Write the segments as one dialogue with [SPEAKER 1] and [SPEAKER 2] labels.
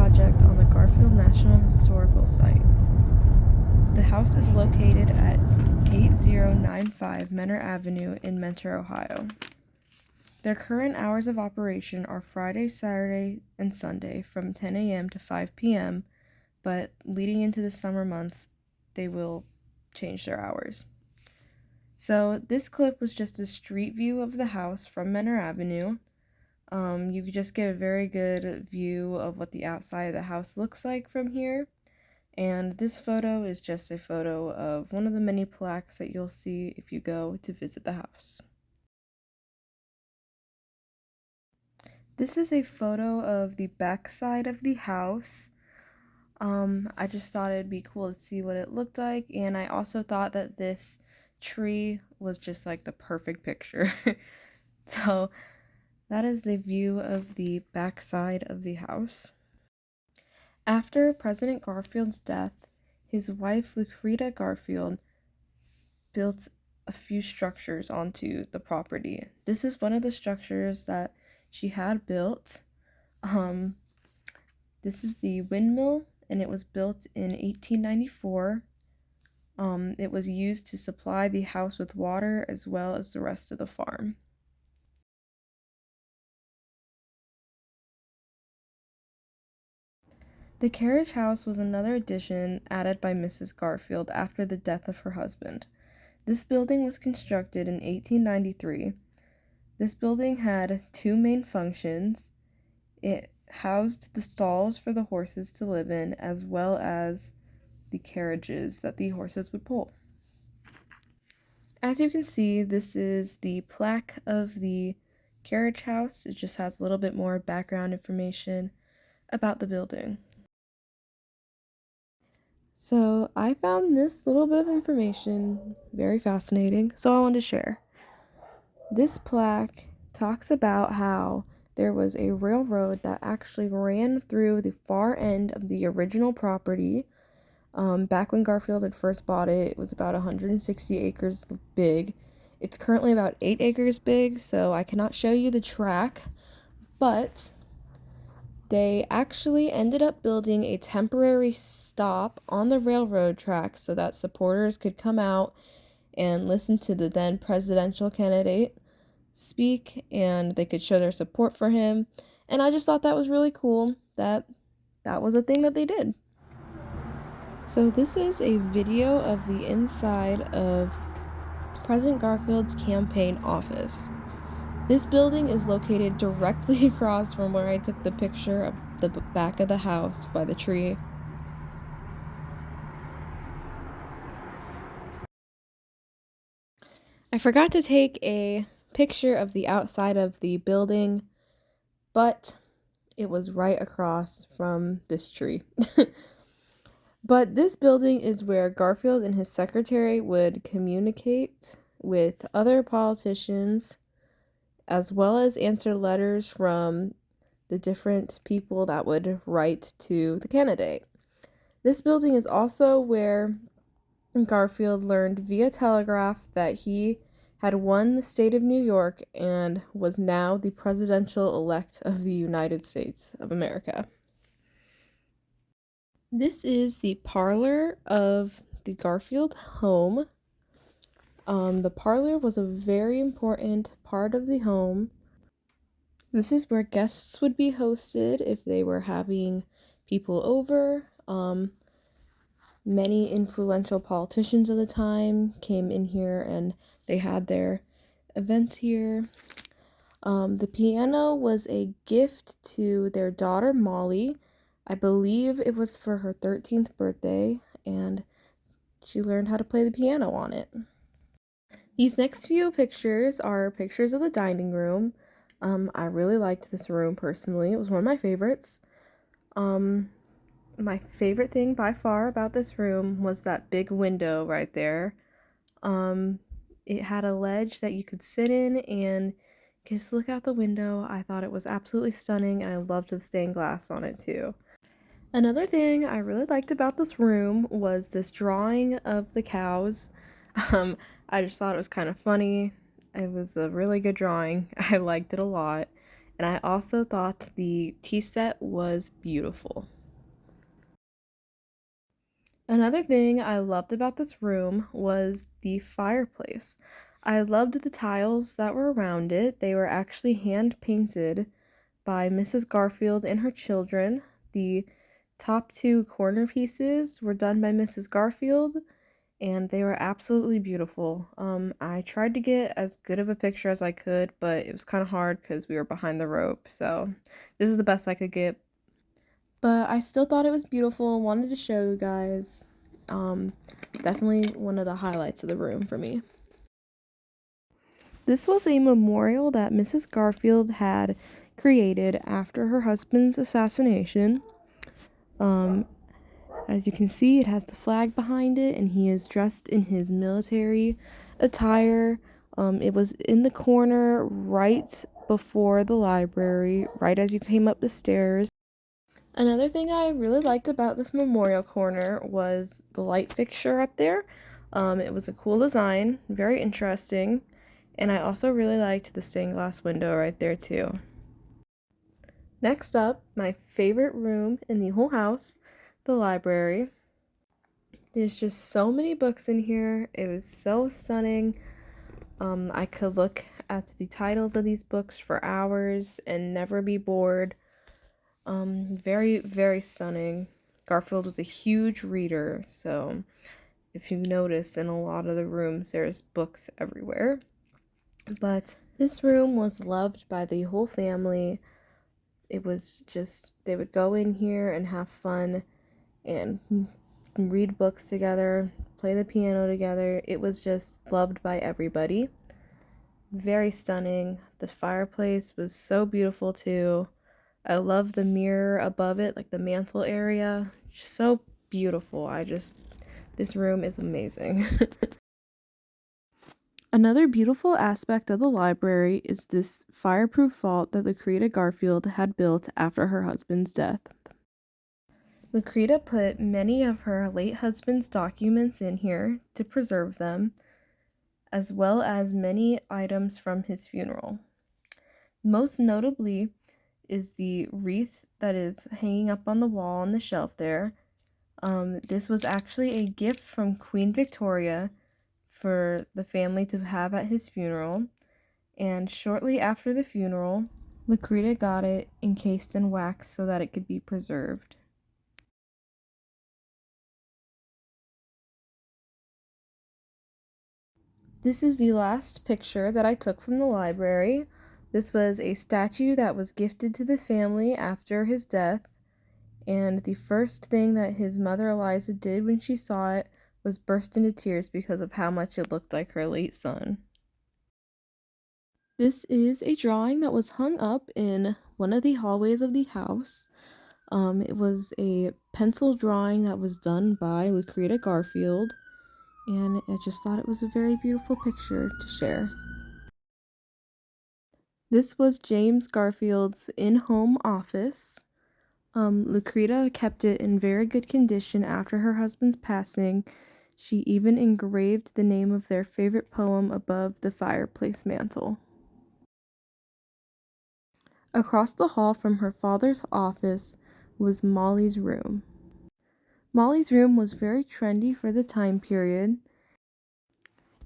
[SPEAKER 1] project on the Garfield National Historical Site. The house is located at 8095 Menor Avenue in Mentor, Ohio. Their current hours of operation are Friday, Saturday, and Sunday from 10 a.m. to 5 p.m., but leading into the summer months, they will change their hours. So this clip was just a street view of the house from Menor Avenue. You could just get a very good view of what the outside of the house looks like from here. And this photo is just a photo of one of the many plaques that you'll see if you go to visit the house. This is a photo of the back side of the house. I just thought it'd be cool to see what it looked like, and I also thought that this tree was just like the perfect picture. So that is the view of the back side of the house. After President Garfield's death, his wife Lucreta Garfield built a few structures onto the property. This is one of the structures that she had built. This is the windmill, and it was built in 1894. It was used to supply the house with water as well as the rest of the farm. The carriage house was another addition added by Mrs. Garfield after the death of her husband. This building was constructed in 1893. This building had two main functions. It housed the stalls for the horses to live in, as well as the carriages that the horses would pull. As you can see, this is the plaque of the carriage house. It just has a little bit more background information about the building. So I found this little bit of information very fascinating, so I wanted to share. This plaque talks about how there was a railroad that actually ran through the far end of the original property. Back when Garfield had first bought it, it was about 160 acres big. It's currently about 8 acres big, so I cannot show you the track, but they actually ended up building a temporary stop on the railroad track so that supporters could come out and listen to the then presidential candidate speak, and they could show their support for him. And I just thought that was really cool that that was a thing that they did. So this is a video of the inside of President Garfield's campaign office. This building is located directly across from where I took the picture of the back of the house by the tree. I forgot to take a picture of the outside of the building, but it was right across from this tree. But this building is where Garfield and his secretary would communicate with other politicians, as well as answer letters from the different people that would write to the candidate. This building is also where Garfield learned via telegraph that he had won the state of New York and was now the presidential elect of the United States of America. This is the parlor of the Garfield home. The parlor was a very important part of the home. This is where guests would be hosted if they were having people over. Many influential politicians of the time came in here and they had their events here. The piano was a gift to their daughter Molly. I believe it was for her 13th birthday, and she learned how to play the piano on it. These next few pictures are pictures of the dining room. I really liked this room personally. It was one of my favorites. My favorite thing by far about this room was that big window right there. It had a ledge that you could sit in and just look out the window. I thought it was absolutely stunning, and I loved the stained glass on it too. Another thing I really liked about this room was this drawing of the cows. I just thought it was kind of funny. It was a really good drawing. I liked it a lot. And I also thought the tea set was beautiful. Another thing I loved about this room was the fireplace. I loved the tiles that were around it. They were actually hand painted by Mrs. Garfield and her children. The top two corner pieces were done by Mrs. Garfield, and they were absolutely beautiful. I tried to get as good of a picture as I could, but it was kind of hard because we were behind the rope. So this is the best I could get. But I still thought it was beautiful and wanted to show you guys. Um, Definitely one of the highlights of the room for me. This was a memorial that Mrs. Garfield had created after her husband's assassination. Um, as you can see, it has the flag behind it, and he is dressed in his military attire. It was in the corner right before the library, right as you came up the stairs. Another thing I really liked about this memorial corner was the light fixture up there. It was a cool design, very interesting, and I also really liked the stained glass window right there too. Next up, my favorite room in the whole house, the library. There's just so many books in here. It was so stunning. I could look at the titles of these books for hours and never be bored. Very, very stunning. Garfield was a huge reader, so if you notice in a lot of the rooms, there's books everywhere. But this room was loved by the whole family. It was just, they would go in here and have fun and read books together, play the piano together. It was just loved by everybody. Very stunning. The fireplace was so beautiful too. I love the mirror above it, like the mantle area. So beautiful. This room is amazing. Another beautiful aspect of the library is this fireproof vault that Lucreta Garfield had built after her husband's death. Lucreta put many of her late husband's documents in here to preserve them, as well as many items from his funeral. Most notably is the wreath that is hanging up on the wall on the shelf there. This was actually a gift from Queen Victoria for the family to have at his funeral, and shortly after the funeral, Lucreta got it encased in wax so that it could be preserved. This is the last picture that I took from the library. This was a statue that was gifted to the family after his death, and the first thing that his mother Eliza did when she saw it was burst into tears because of how much it looked like her late son. This is a drawing that was hung up in one of the hallways of the house. It was a pencil drawing that was done by Lucreta Garfield, and I just thought it was a very beautiful picture to share. This was James Garfield's in-home office. Lucreta kept it in very good condition after her husband's passing. She even engraved the name of their favorite poem above the fireplace mantle. Across the hall from her father's office was Molly's room. Molly's room was very trendy for the time period,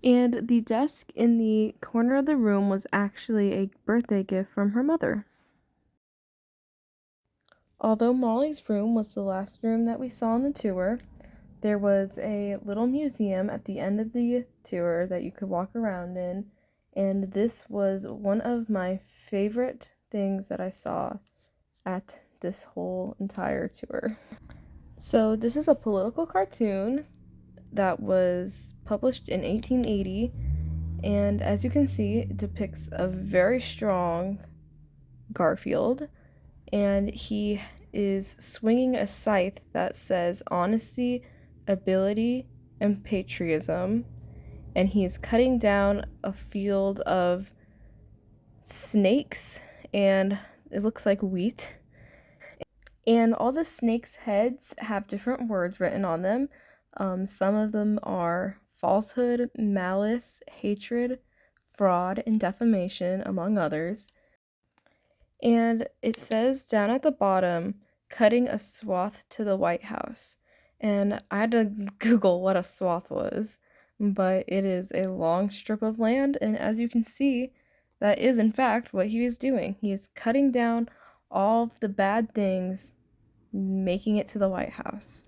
[SPEAKER 1] and the desk in the corner of the room was actually a birthday gift from her mother. Although Molly's room was the last room that we saw on the tour, there was a little museum at the end of the tour that you could walk around in, and this was one of my favorite things that I saw at this whole entire tour. So this is a political cartoon that was published in 1880, and as you can see, it depicts a very strong Garfield, and he is swinging a scythe that says honesty, ability, and patriotism, and he is cutting down a field of snakes, and it looks like wheat. And all the snakes' heads have different words written on them. Some of them are falsehood, malice, hatred, fraud, and defamation, among others. And it says down at the bottom, cutting a swath to the White House. And I had to Google what a swath was, but it is a long strip of land, and as you can see, that is in fact what he is doing. He is cutting down all of the bad things making it to the White House.